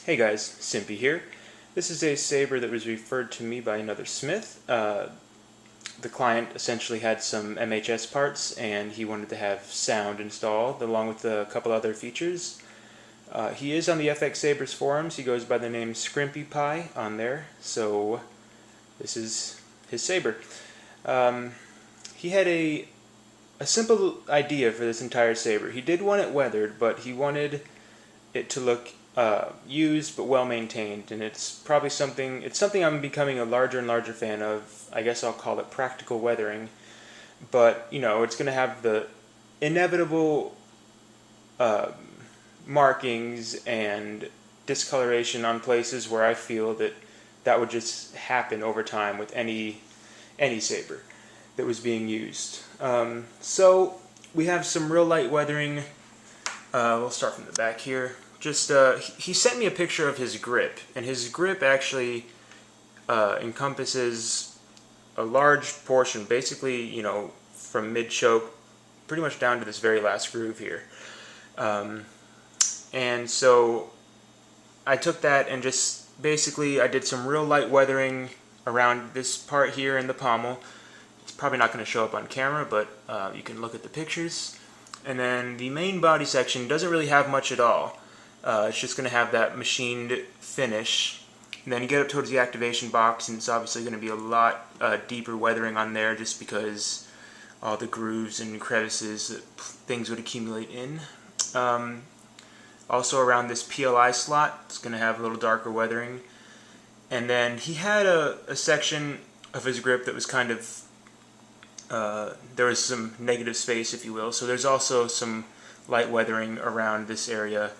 Hey guys, Scrimpy here. This is a saber that was referred to me by another smith. The client essentially had some MHS parts and he wanted to have sound installed along with a couple other features. He is on the FX Sabers forums. He goes by the name ScrimpyPIE on there, so this is his saber. He had a simple idea for this entire saber. He did want it weathered, but he wanted it to look used but well maintained, and it's something I'm becoming a larger and larger fan of. I guess I'll call it practical weathering, but you know, it's going to have the inevitable markings and discoloration on places where I feel that would just happen over time with any saber that was being used. So we have some real light weathering. We'll start from the back here. Just he sent me a picture of his grip, and his grip actually encompasses a large portion, basically, you know, from mid-choke pretty much down to this very last groove here. And so I took that and just basically I did some real light weathering around this part here in the pommel. It's probably not going to show up on camera, but you can look at the pictures. And then the main body section doesn't really have much at all. It's just going to have that machined finish. And then you get up towards the activation box, and it's obviously going to be a lot deeper weathering on there just because all the grooves and crevices that things would accumulate in. Also around this PLI slot, it's going to have a little darker weathering. And then he had a section of his grip that was kind of, there was some negative space, if you will. So there's also some light weathering around this area,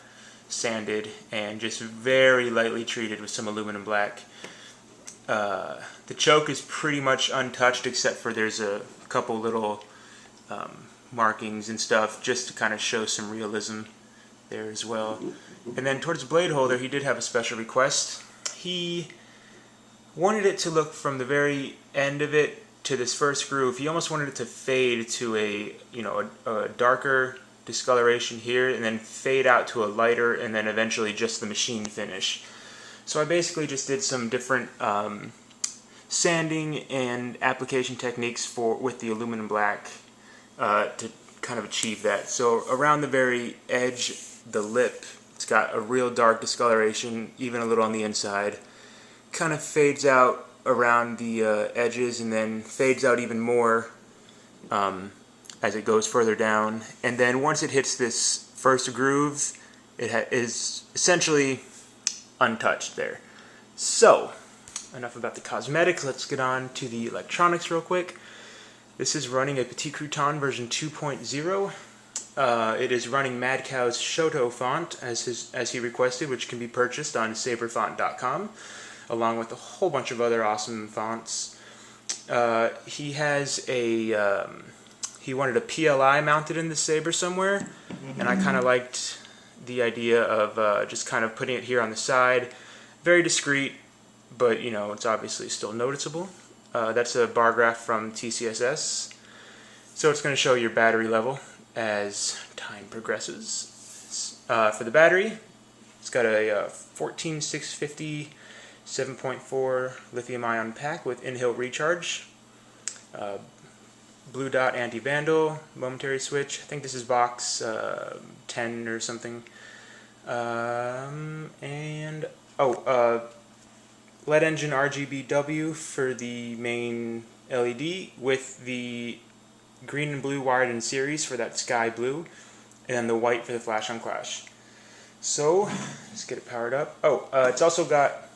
sanded and just very lightly treated with some aluminum black. The choke is pretty much untouched, except for there's a couple little markings and stuff just to kind of show some realism there as well. And then towards the blade holder, he did have a special request. He wanted it to look from the very end of it to this first groove. He almost wanted it to fade to a darker discoloration here, and then fade out to a lighter, and then eventually just the machine finish. So I basically just did some different sanding and application techniques with the aluminum black to kind of achieve that. So around the very edge, the lip, it's got a real dark discoloration, even a little on the inside. Kind of fades out around the edges, and then fades out even more as it goes further down. And then once it hits this first groove, it is essentially untouched there. So, enough about the cosmetics. Let's get on to the electronics real quick. This is running a Petit Crouton version 2.0. It is running Madcow's Shoto font as he requested, which can be purchased on saberfont.com, along with a whole bunch of other awesome fonts. He has he wanted a PLI mounted in the saber somewhere, and I kind of liked the idea of just kind of putting it here on the side. Very discreet, but you know, it's obviously still noticeable. That's a bar graph from TCSS, so it's going to show your battery level as time progresses. For the battery, it's got a 14650 7.4 lithium-ion pack with in-hill recharge. Blue dot anti-vandal, momentary switch. I think this is box 10 or something. And LED engine RGBW for the main LED, with the green and blue wired in series for that sky blue, and then the white for the flash on clash. So let's get it powered up. It's also got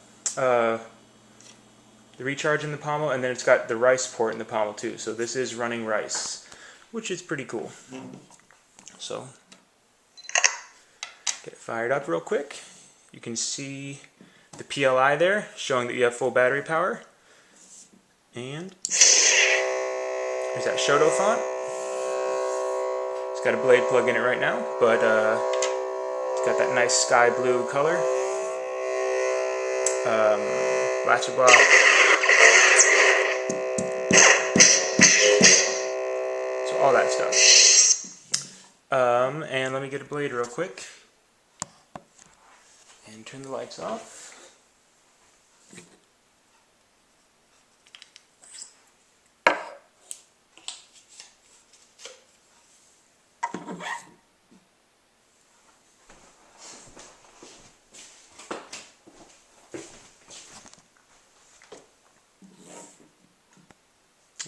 the recharge in the pommel, and then it's got the rice port in the pommel too. So this is running rice, which is pretty cool. So get it fired up real quick. You can see the PLI there, showing that you have full battery power. And there's that Shoto font. It's got a blade plug in it right now, but it's got that nice sky blue color. Latcher block. So all that stuff. And let me get a blade real quick. And turn the lights off.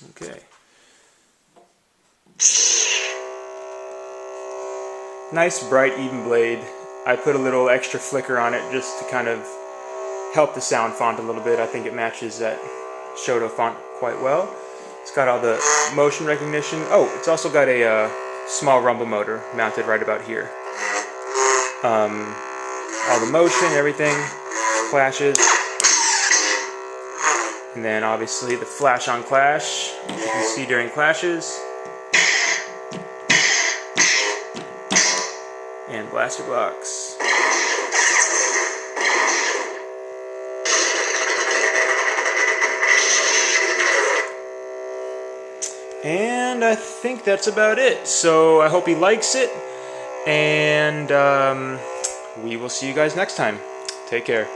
Okay. Nice bright even blade. I put a little extra flicker on it just to kind of help the sound font a little bit. I think it matches that Shoto font quite well. It's got all the motion recognition. Oh, it's also got a small rumble motor mounted right about here. All the motion, everything, flashes. And then obviously the flash on clash, you can see during clashes. And blaster blocks. And I think that's about it. So I hope he likes it. And we will see you guys next time. Take care.